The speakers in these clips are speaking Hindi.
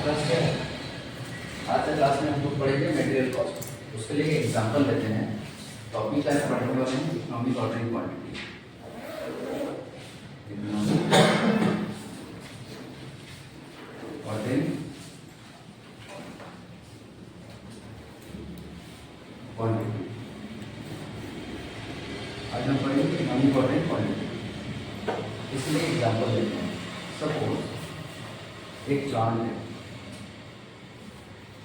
क्लास क्या है? आज के क्लास में हम लोग पढ़ेंगे मटेरियल कॉस्ट। उसके लिए एक एग्जांपल लेते हैं। टॉपिक क्या है पढ़ने वाले हैं? Economic ordering quantity. Economic ordering quantity. आज हम पढ़ेंगे इकोनॉमिक ऑर्डरिंग क्वांटिटी। इसलिए एग्जांपल लेते हैं। सपोज एक प्लांट है,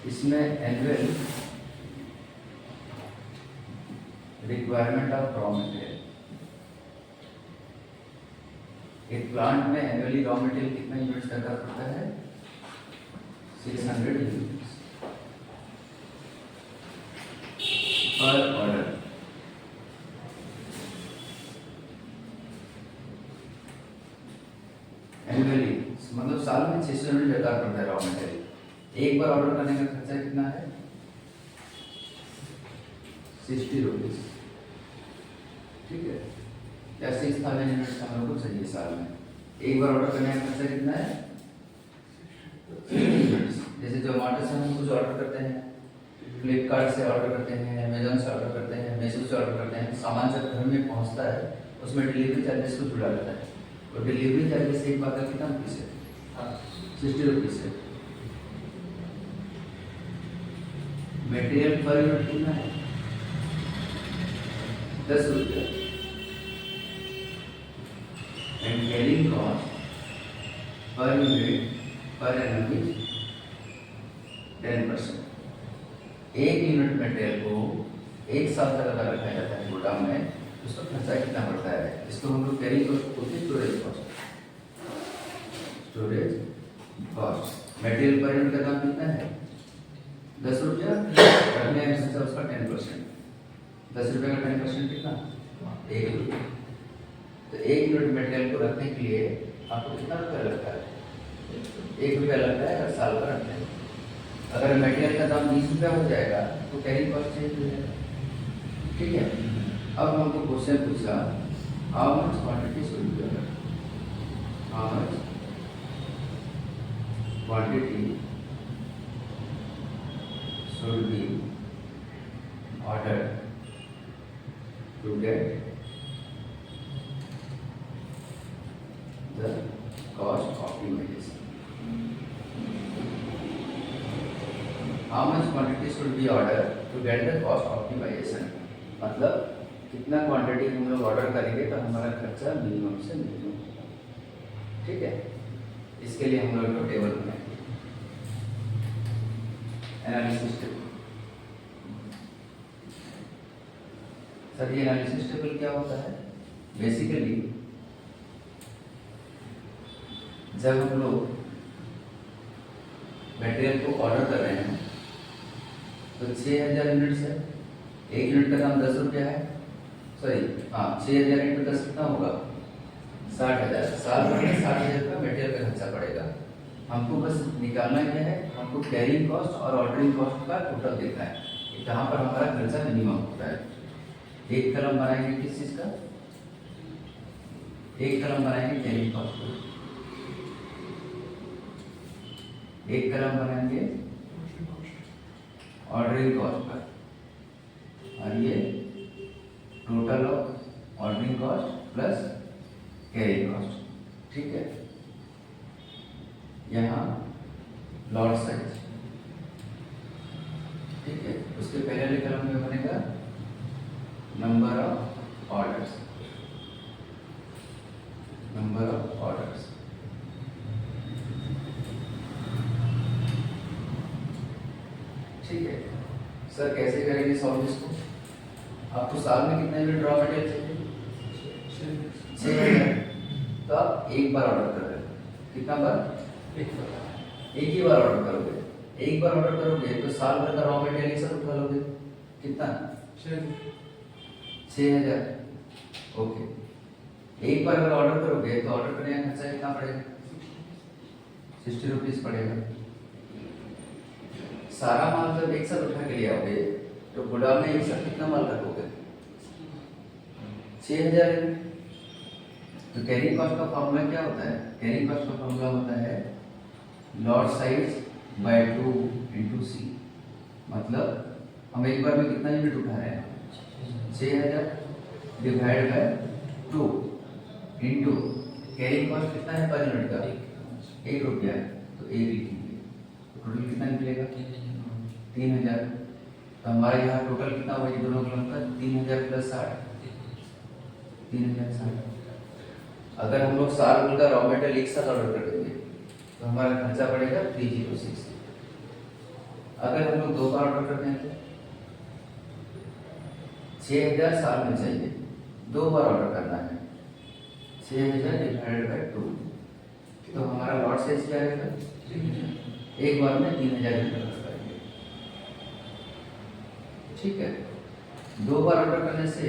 इसमें annual requirement of raw material. एक प्लांट में एनुअली रॉ मटेरियल कितना यूनिट्स दरकार पड़ता है? 600 यूनिट्स पर ऑर्डर। एनुअली मतलब साल में 600 यूनिट दरकार पड़ता है रॉ मटेरियल। एक बार ऑर्डर करने का खर्चा कितना है? 60 रुपीज। ठीक है, या 6000 यूनिट्स हम लोग को चाहिए साल में। एक बार ऑर्डर करने का खर्चा कितना है? 60 यूनिट्स। जैसे जोमेटो से हम कुछ ऑर्डर करते हैं, फ्लिपकार्ट से ऑर्डर करते हैं, अमेजोन से ऑर्डर करते हैं, मीशो से ऑर्डर करते हैं, सामान जब घर में पहुंचता है उसमें डिलीवरी चार्जेस को जुड़ा रहता है। और डिलीवरी चार्जेस एक बार का कितना रुपीस है? 60 रुपीस है। मटेरियल पर यूनिट कितना है? 10 रुपया। And carrying cost per unit per annum is 10%। एक यूनिट मटेरियल को एक साल तक अगर रखा जाता है गोदाम में, उसका खर्चा कितना पड़ता है? इसको हम लोग कैरिंग कॉस्ट बोलते हैं, storage cost. Storage cost material per unit का दाम कितना है? 10 रुपया। रखने का खर्चा उसका 10%। 10 रुपये का 10% कितना? 1 रुपया। तो 1 यूनिट मटेरियल को रखने के लिए आपको कितना रुपया लगता है? 1 रुपया लगता है अगर साल का रखते हैं। अगर मटेरियल का दाम 20 रुपया हो जाएगा तो कैरिंग कॉस्ट चेंज हो जाएगा। ठीक है, अब हमको क्वेश्चन पूछा, how much quantity should be order? How much quantity should be ordered to get the cost optimization. How much quantity should be ordered to get the cost optimization? मतलब कितना क्वांटिटी हम लोग ऑर्डर करेंगे तो हमारा खर्चा मिनिमम से मिनिमम। ठीक है, इसके लिए हम लोग टेबल बनाएंगे, एनालिसिस टेबल। सर ये एनालिसिस टेबल क्या होता है? बेसिकली जब हम लोग मटेरियल को ऑर्डर कर रहे हैं तो 6000 यूनिट्स है, एक यूनिट का दाम 10 रुपया है। सॉरी हाँ, 6000 इंटू 10 कितना होगा? 60,000। साल भर में 60,000 का मटेरियल का खर्चा पड़ेगा। हमको बस निकालना क्या है, हमको कैरिंग कॉस्ट और ऑर्डरिंग कॉस्ट का टोटल देखना है, जहाँ पर हमारा खर्चा मिनिमम होता है। एक कलम बनाएंगे किस चीज का? एक कलम बनाएंगे कैरिंग कॉस्ट का, एक कलम बनाएंगे ऑर्डरिंग कॉस्ट का, और ये total of ordering cost plus carrying cost. ठीक है, यहाँ लॉट साइज। ठीक है, उसके पहले वाले कलम में बनेगा number of orders. Number of orders. ठीक है सर, कैसे करेंगे सॉल्व इसको? आपको साल में कितना यूनिट रॉ मटेरियल चाहिए? 6,000। तो आप एक बार ऑर्डर कर रहे हैं। कितना बार? एक ही बार ऑर्डर करोगे। एक बार ऑर्डर करोगे तो साल भर का रॉ मटेरियल ही सब उठा लोगे। कितना? 6,000। ओके, एक बार अगर ऑर्डर करोगे तो ऑर्डर करने का खर्चा कितना पड़ेगा? 60 रुपीज पड़ेगा। सारा माल जब एक साथ उठा के ले आओगे तो गोदाम में एक साथ कितना माल रखोगे? 6,000। तो कैरिंग कॉस्ट का फॉर्मूला क्या होता है? कैरिंग कॉस्ट का फॉर्मूला होता है लॉट साइज बाय 2 इंटू सी, मतलब हम एक बार में कितना यूनिट उठा रहे हैं? 6000 divide by 2 into carrying cost कितना है पर यूनिट का? 1 रुपया, तो 1 लिखेंगे। तो टोटल कितना निकलेगा? 3000। तो हमारे यहाँ टोटल कितना हुआ दोनों कलम का? 3000 प्लस 60, 3060। अगर हम लोग 60 का रॉ मेटेरियल एक साथ ऑर्डर कर देंगे तो हमारा खर्चा पड़ेगा 306। अगर हम लोग 2 बार ऑर्डर करते हैं तो 6000 साल में चाहिए, 2 बार ऑर्डर करना है, 6000 डिवाइडेड बाय 2, तो हमारा लॉट साइज क्या रहेगा? एक बार में 3000 ऑर्डर करेंगे, ठीक है। 2 बार ऑर्डर करने से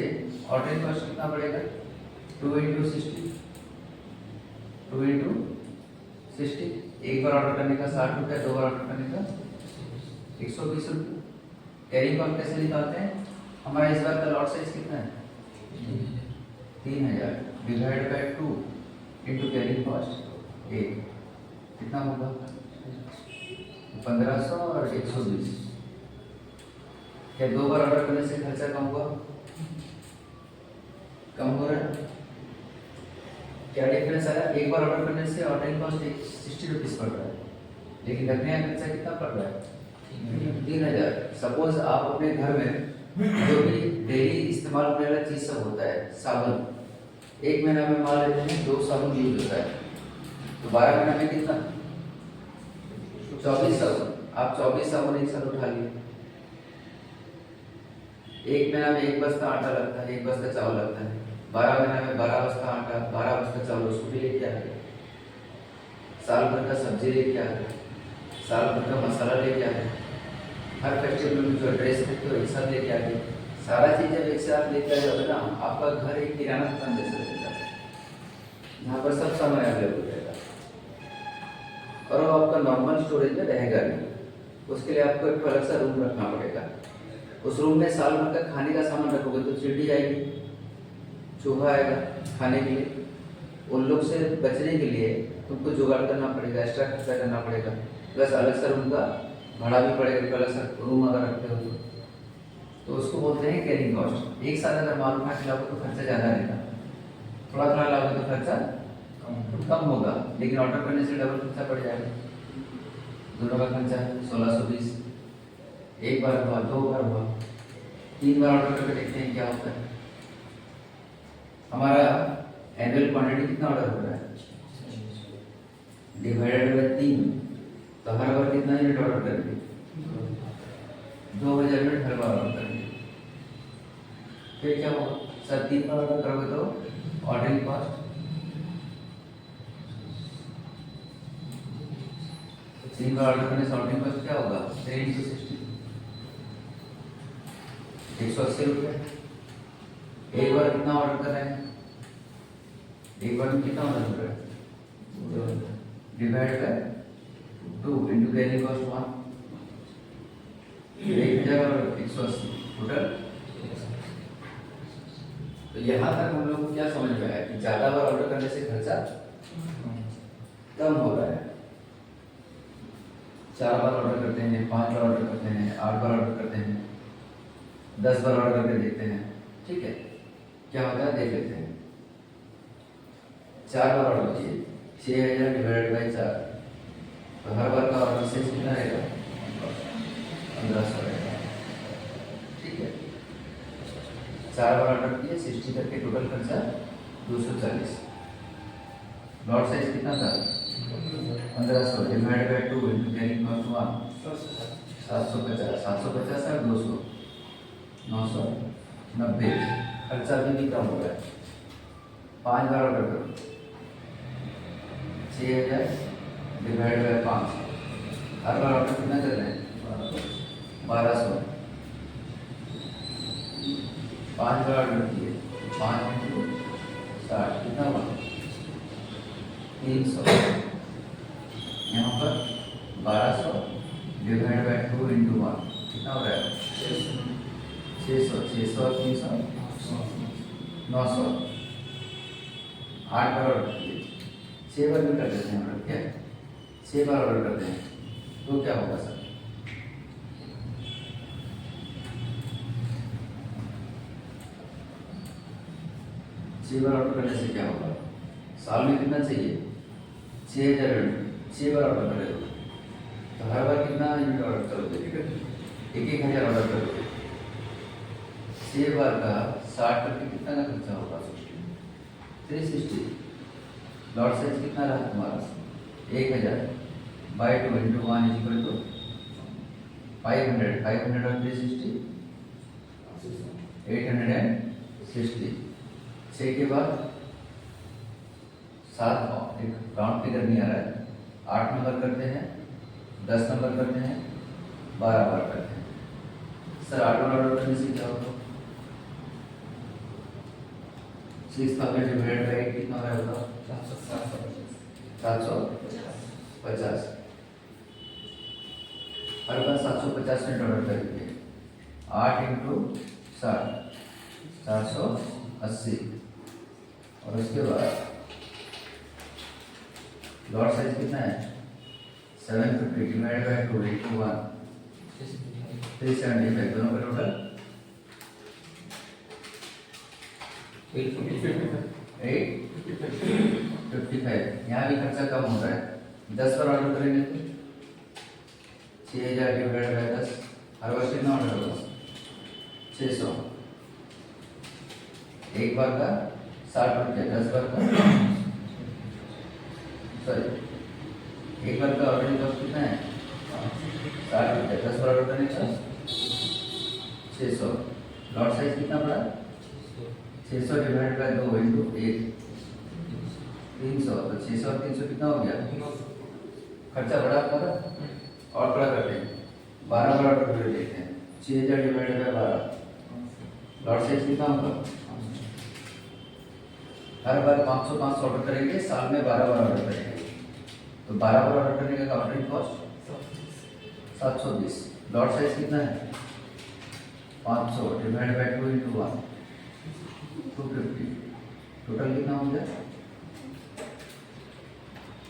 ऑर्डरिंग कॉस्ट कितना पड़ेगा? 2 इंटू 60, 2 इंटू 60। एक बार ऑर्डर करने का 60 रुपया, 2 बार ऑर्डर करने का 120 रुपये। कैरिंग कॉस्ट कैसे निकालते हैं? हमारा इस बार का लॉट साइज कितना है? 3000 divide by 2 into carrying cost 1, कितना होगा? 1500 और 120। क्या 2 बार ऑर्डर करने से खर्चा कम हुआ? कम हो रहा है। क्या डिफरेंस आया? एक बार ऑर्डर करने से ऑर्डरिंग कॉस्ट 60 रुपीज़ पड़ रहा है, लेकिन रखने का खर्चा कितना पड़ रहा है? 3000। सपोज आप अपने घर में जो भी डेली इस्तेमाल होने वाला चीज़ सब होता है, साबुन, 1 महीना में मान लेते हैं 2 साबुन यूज होता है, तो 12 महीना में कितना? 24 साबुन। आप 24 साबुन एक साथ उठा लिए। 1 महीना में 1 बस्ता आटा लगता है, 1 बस्ता चावल लगता है। 12 महीना में 12 बस्ता आटा, 12 बस्ता चावल, उसको भी लेके आ गए। साल भर का सब्जी लेके आ गए, साल भर का मसाला लेके आ गए, हर फेस्टिवल में जो ड्रेस लेते हो एक साथ लेके आ गए। सारा चीज़ जब एक साथ लेकर जाओगे ना, आपका घर एक किराना दुकान जैसा लगेगा, यहाँ पर सब सामान अवेलेबल रहेगा। और वो आपका नॉर्मल स्टोरेज में रहेगा नहीं, उसके लिए आपको एक अलग सा रूम रखना पड़ेगा। उस रूम में साल भर का खाने का सामान रखोगे तो चींटी आएगी, चूहा आएगा खाने के लिए। उन लोग से बचने के लिए तुमको जुगाड़ करना पड़ेगा, एक्स्ट्रा खर्चा करना पड़ेगा, प्लस अलग से रूम का भाड़ा भी पड़ेगा। अलग से रूम अगर रखते हो तो उसको बोलते हैं कैरिंग कॉस्ट। एक साथ अगर माल उठा के लाओगे तो खर्चा ज़्यादा रहेगा, थोड़ा थोड़ा लाओगे तो खर्चा कम होगा, लेकिन ऑर्डर करने से डबल खर्चा पड़ जाएगा। दोनों का खर्चा 1620। एक बार हुआ, 2 बार हुआ, 3 बार ऑर्डर करके देखते हैं क्या होता है। हमारा एनुअल क्वांटिटी कितना ऑर्डर हो रहा है? डिवाइडेड बाय 3, तो हर बार कितना यूनिट ऑर्डर करेंगे? 2000 यूनिट हर बार ऑर्डर करेंगे। फिर क्या होगा? सर 3 बार ऑर्डर करोगे तो ऑर्डरिंग कॉस्ट 3 बार ऑर्डर करने से ऑर्डरिंग कॉस्ट क्या होगा? 3 into 60, 180 रुपये। एक बार कितना ऑर्डर कर रहे हैं? एक बार में कितना ऑर्डर कर रहे हैं? Divide by 2 into carrying cost 1, 1000 और 180 टोटल। तो यहाँ तक हम लोग को क्या समझ में आया कि ज़्यादा बार ऑर्डर करने से खर्चा कम हो रहा है। 4 बार ऑर्डर करते हैं, 5 बार ऑर्डर करते हैं, 8 बार ऑर्डर करते हैं, 10 बार ऑर्डर करके देखते हैं, ठीक है, क्या होता है देख लेते हैं। 4 बार ऑर्डर किए, 6000 डिवाइडेड बाई 4, तो हर बार का ऑर्डर साइज कितना रहेगा? 1500 रहेगा, ठीक है। 4 बार ऑर्डर किए, 60 करके टोटल खर्चा 240। लॉट साइज कितना था? 1500 divided by 2 into carrying cost 1, 750, 750 और 200, 990। खर्चा भी कम हो रहा है। 5 बार ऑर्डर करो, 6000 divide by 5, her bar order कितना कर रहे हैं? 1200। 5 बार ऑर्डर किए, 5 इंटू 60 कितना हुआ? 300। यहाँ पर 1200 डिवाइड बाय 2 इंटू 1 कितना हो रहा है? 600। 600 और 300 900। 8 बार ऑर्डर किए, 6 बार भी कर देते हैं हम लोग, क्या 6 बार ऑर्डर करते हैं, तो क्या होगा सर? छह बार ऑर्डर करने से क्या होगा? साल में कितना चाहिए? 6000 यूनिट। 6 बार ऑर्डर करेगा तो हर बार कितना यूनिट ऑर्डर करोगे? 1000 ऑर्डर करोगे। 6 बार का 60 करके कितना का खर्चा होगा? 360। लॉट साइज कितना रहा तुम्हारा? 1000 by 2 into 1 is equal to 500। 500 और 360 860। 6 के बाद 7 एक राउंड फिगर नहीं आ रहा है। 8 नंबर करते हैं, 10 नंबर करते हैं, 12 बार करते हैं। सर 8 बार ऑर्डर करने से क्या होगा? 6000 डिवाइडेड बाई 8 कितना होगा? 750। हर बार 750 यूनिट ऑर्डर करेंगे। 8 इंटू 60 480। और उसके बाद लॉट साइज कितना है? 750 डिवाइड बाय 2 इंटू 1 375। दोनों का टोटल 855। यहाँ भी खर्चा कम हो रहा है। 10 बार ऑर्डर करेंगे तो 6000 डिवाइड बाय 10। हर बार कितना ऑर्डर होगा? 600। एक बार का 60 रुपये, 10 बार का सॉरी एक बार का ऑर्डरिंग कॉस्ट कितना है? 60 रुपये। 10 बार ऑर्डर करने का 600। लॉट साइज कितना पड़ा? 600 डिवाइड बाय 2 इंटू 1 300। तो 600 और 300 कितना हो गया? खर्चा बढ़ा आपका और बड़ा करते हैं। 12 बार ऑर्डर कर लेते हैं। 6000 डिवाइड बाय 12। लॉट साइज कितना होगा? हर बार 500 ऑर्डर करेंगे। साल में 12 बार ऑर्डर करेंगे तो 12 बार ऑर्डर करने का ऑर्डरिंग कॉस्ट 720। लॉट साइज कितना है? 500 डिवाइड बाय 2 इंटू 1 250। टोटल कितना हो गया?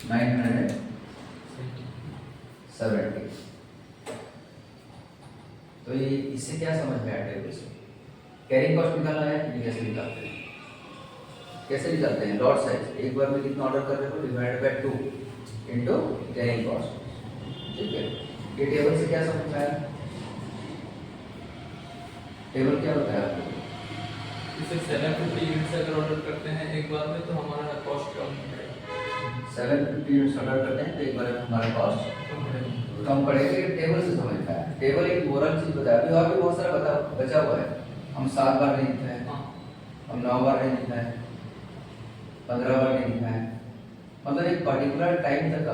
970। तो ये इससे क्या समझ में आया? टेबल से कैरिंग कॉस्ट निकालना है कि कैसे निकालते हैं? कैसे निकालते हैं? लॉट साइज एक बार में कितना ऑर्डर कर रहे हो divide by 2 into carrying cost. ठीक है, ये टेबल से क्या समझ में आया? टेबल क्या होता है आपको? इसे 750 यूनिट्स अगर ऑर्डर करते हैं एक बार में तो हमारा कॉस्ट कम पड़ेगा। 750 यूनिट्स ऑर्डर करते हैं तो एक बार में हमारा कॉस्ट कम पड़ेगा। ये टेबल से समझ में आया। टेबल एक मोरल चीज बताया। अभी और भी बहुत सारा बचा हुआ है। हम 7 बार नहीं लिखा है, हम 9 बार नहीं लिखा है, 15 बार नहीं लिखा है। मतलब एक पर्टिकुलर टाइम तक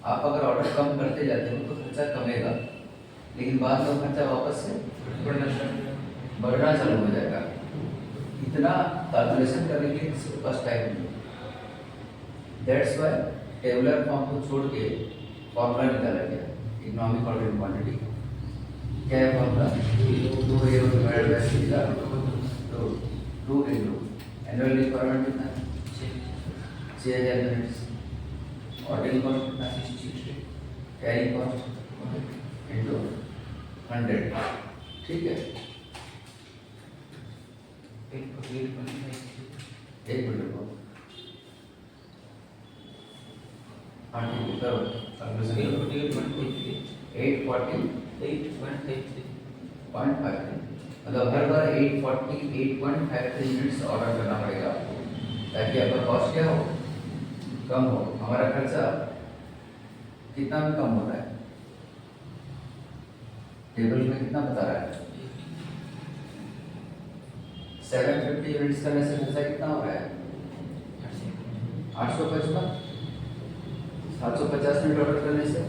आप अगर ऑर्डर कम करते जाते हो तो खर्चा कमेगा, लेकिन बाद में खर्चा वापस से बढ़ना चालू हो जाएगा। इतना कैलकुलेशन करने के लिए किसी के पास टाइम नहीं। दैट्स वाई टेबुलर फॉर्म को छोड़ के फॉर्मूला निकाला गया इकोनॉमिक ऑर्डरिंग क्वांटिटी। क्या है formula? 2 divided by 2 into annual requirement कितना है? 6000 यूनिट्स। ऑर्डरिंग कॉस्ट कितना है? 60। Carrying cost into 100। ठीक है, एक मिनट को हाँ ठीक है करो। 840.53 मतलब हर बार 848.53 यूनिट्स ऑर्डर करना पड़ेगा आपको ताकि आपका कॉस्ट क्या हो? कम हो। हमारा खर्चा कितना में कम हो रहा है? टेबल में कितना बता रहा है? 750 यूनिट्स करने से खर्चा कितना हो रहा है? 855। 750 यूनिट ऑर्डर करने से।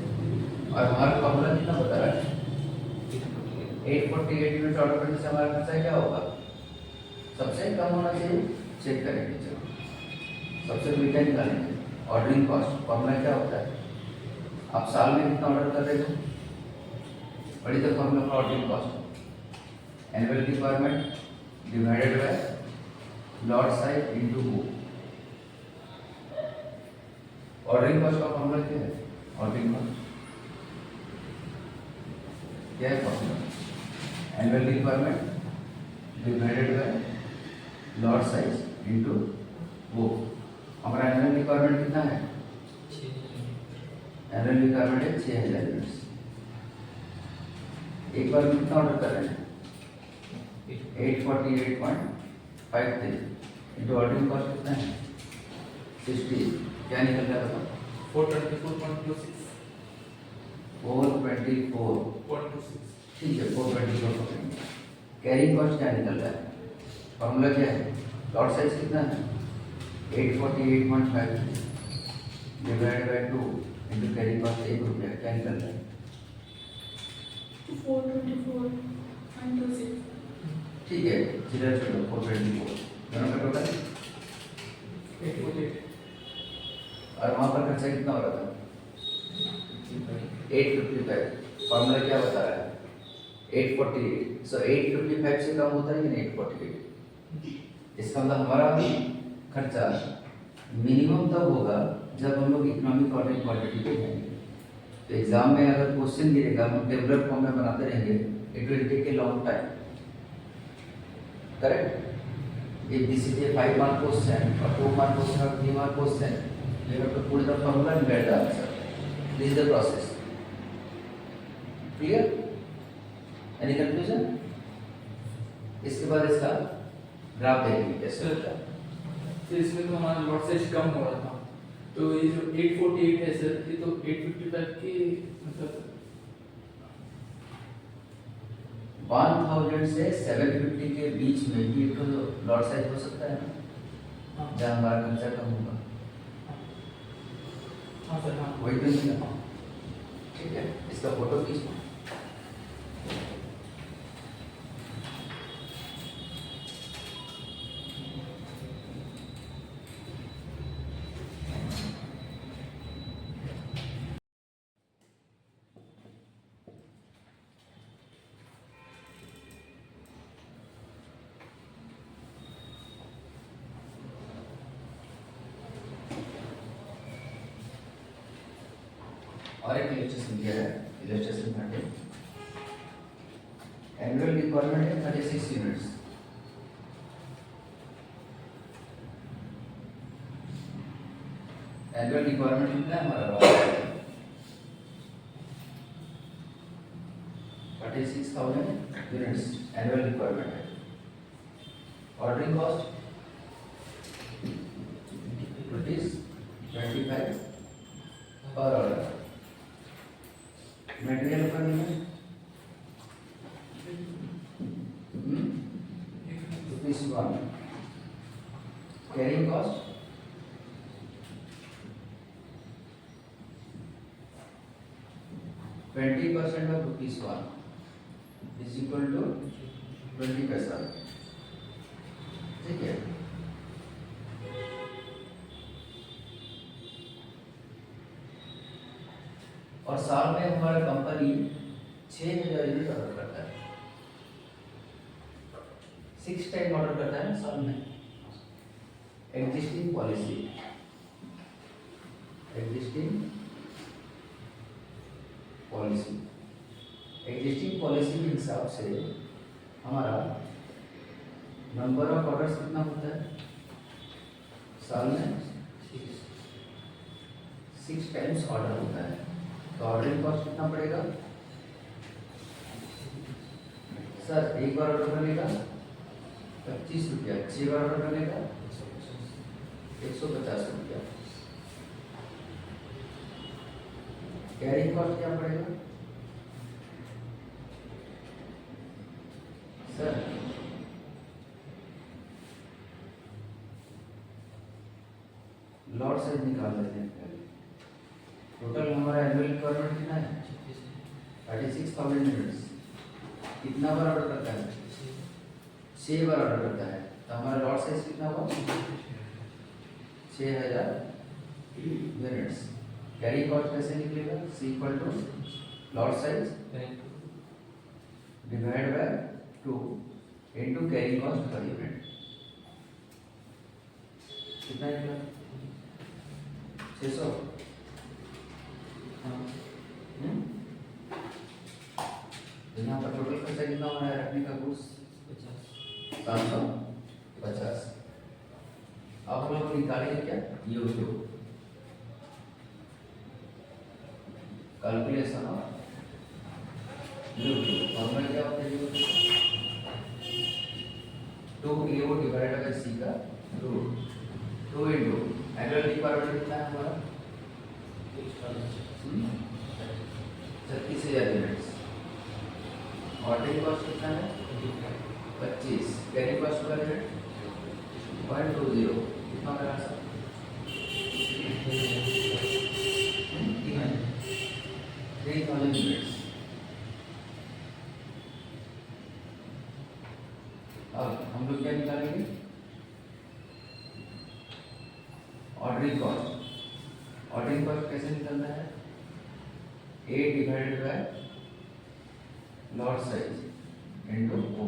और हमारा फॉर्मूला कितना बता रहा है? 848 यूनिट ऑर्डर करने से हमारा खर्चा क्या होगा? सबसे कम होना चाहिए। चेक करेंगे, चलो सबसे मीठा निकालेंगे। ऑर्डरिंग कॉस्ट फॉर्मूला क्या होता है? आप साल में कितना ऑर्डर कर रहे हो? बड़ी तो formula for ordering cost annual requirement divided by lot size into book. Ordering cost का फॉर्मूला क्या है? ऑर्डरिंग कॉस्ट क्या है formula? Annual requirement divided by lot size into वो। हमारा एनुअल रिक्वायरमेंट कितना है? एनुअल रिक्वायरमेंट है 6000 यूनिट्स। एक बार में कितना ऑर्डर कर रहे हैं? 848.53 इंटू ऑर्डरिंग कॉस्ट कितना है? 60। क्या निकल रहा है बताओ? 424.26 424। ठीक है, 424। कैरिंग कॉस्ट क्या निकल रहा है? फॉर्मूला क्या है? लॉट साइज कितना है? 848.53 divide by 2 into carrying cost 1 रुपया। क्या निकल रहा है? 424.26। ठीक है, जीरो छोड़ो, 424 दोनों का टोटल। 848 और वहाँ पर खर्चा कितना हो रहा था? 855। फॉर्मूला क्या बता रहा है? 848। सो 855 से कम होता है कि नहीं 848? इसका मतलब हमारा खर्चा मिनिमम तब होगा जब हम लोग इकोनॉमिक ऑर्डरिंग क्वांटिटी पे जाएंगे। तो एग्जाम में अगर क्वेश्चन गिरेगा, हम टेबुलर फॉर्म में बनाते रहेंगे, it will take a long time. Correct? If this is a 5 mark question or 2 mark question or 3 mark question, you have to put the formula and get the answer. This is the process. Clear? Any confusion? इसके बाद इसका ग्राफ देखेंगे कैसे होता है। तो इसमें तो हमारा लॉट साइज कम हो रहा था, तो ये जो 848 है सर, ये तो 855 की मतलब 1000 से 750 के बीच में भी तो लॉट साइज हो सकता है ना, हाँ जहाँ हमारा खर्चा कम होगा। हाँ सर, हाँ वही तो नहीं है। ठीक है, इसका फोटो खींचो। और एक इलस्ट्रेशन दिया है, इलस्ट्रेशन 30। एनुअल रिक्वायरमेंट है 36 यूनिट्स। एनुअल रिक्वायरमेंट कितना है हमारा? 36,000 यूनिट्स एनुअल रिक्वायरमेंट है। ऑर्डरिंग कॉस्ट ₹25 पर ऑर्डर। मटेरियल का नहीं है ₹1। Carrying cost %20 of ₹1 is equal to 20 पैसा। ठीक है, और साल में हमारा कंपनी 6000 यूनिट ऑर्डर करता है। 6 टाइम ऑर्डर करता है साल में। एग्जिस्टिंग पॉलिसी के हिसाब से हमारा नंबर ऑफ ऑर्डर्स कितना होता है साल में? 6 टाइम्स ऑर्डर होता है। तो ऑर्डरिंग कॉस्ट कितना पड़ेगा सर? एक बार ऑर्डर करने का 25 रुपया, 6 बार ऑर्डर करने का 150 रुपया। कैरिंग कॉस्ट क्या पड़ेगा सर? लॉट साइज निकाल लेते हैं पहले। टोटल हमारा एनुअल रिक्वायरमेंट कितना है? 36,000 यूनिट्स। कितना बार ऑर्डर करता है? 6 बार ऑर्डर करता है। तो हमारा लॉट साइज कितना हुआ? 6000 यूनिट्स। कैरी कॉस्ट कैसे निकलेगा? C equal to lot size divide by 2 into carry cost per unit. कितना निकला? 600। तो यहाँ पर टोटल खर्चा कितना हो रहा है रखने का गुड्स 750। अब हम लोग निकालेंगे क्या YouTube calculation of YouTube formula क्या होता है यूट्यूब 2 डिवाइडेड बाय सी का रूट 2 इंटू एनुअल रिक्वायरमेंट कितना है हमारा 36,000 यूनिट्स। ऑर्डरिंग कॉस्ट कितना है 25। कैरिंग कॉस्ट पर यूनिट 120 कितना होगा सर 3,000 यूनिट्स। अब हम लोग क्या निकालेंगे ऑर्डरिंग कॉस्ट। ऑर्डरिंग कॉस्ट कैसे निकलना है A divided by lot size into O।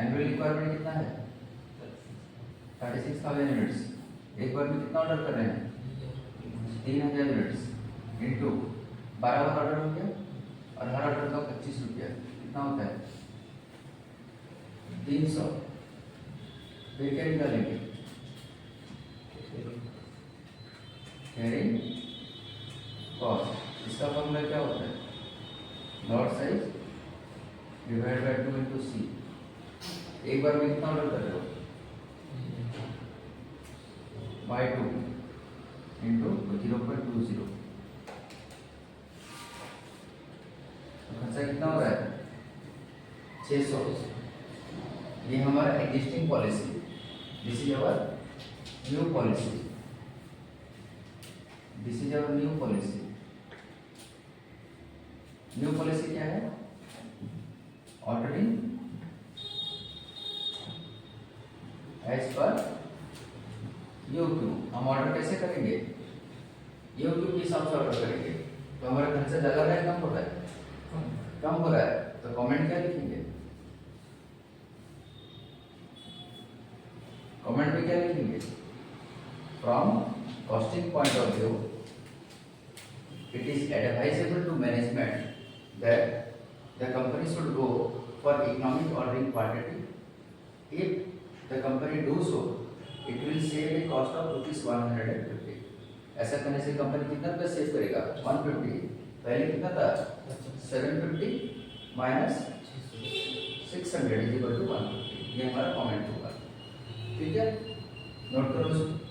Annual requirement कितना है 36,000 यूनिट्स। एक बार में कितना ऑर्डर कर रहे हैं 3,000 यूनिट्स इनटू 12 बार ऑर्डर हो गया और हर ऑर्डर का 25 रुपया कितना होता है 300। फिर क्या निकालेंगे कैरिंग कॉस्ट। इसका फॉर्मूला क्या होता है lot size divide by 2 into C. एक बार में कितना ऑर्डर कर रहे हो बाय 2 इंटू 0.20। खर्चा कितना हो रहा है 600। ये हमारा existing policy this is our new policy this is our new policy. New policy क्या है ऑर्डरिंग एज पर यूट्यूब। हम ऑर्डर कैसे करेंगे यूट्यूब के हिसाब से ऑर्डर करेंगे। तो हमारा खर्चा ज़्यादा है कम हो रहा है कम हो रहा है तो कमेंट क्या लिखेंगे कमेंट में क्या लिखेंगे from costing point of view it is advisable to management that the company should go for economic ordering quantity. If the company do so, it will save a cost of ₹150. ऐसा करने से कंपनी कितना रुपया सेव करेगा 150। पहले कितना था 750 माइनस 600 इज इक्वल टू 150। ये हमारा कमेंट होगा ठीक है नोट करो इसको।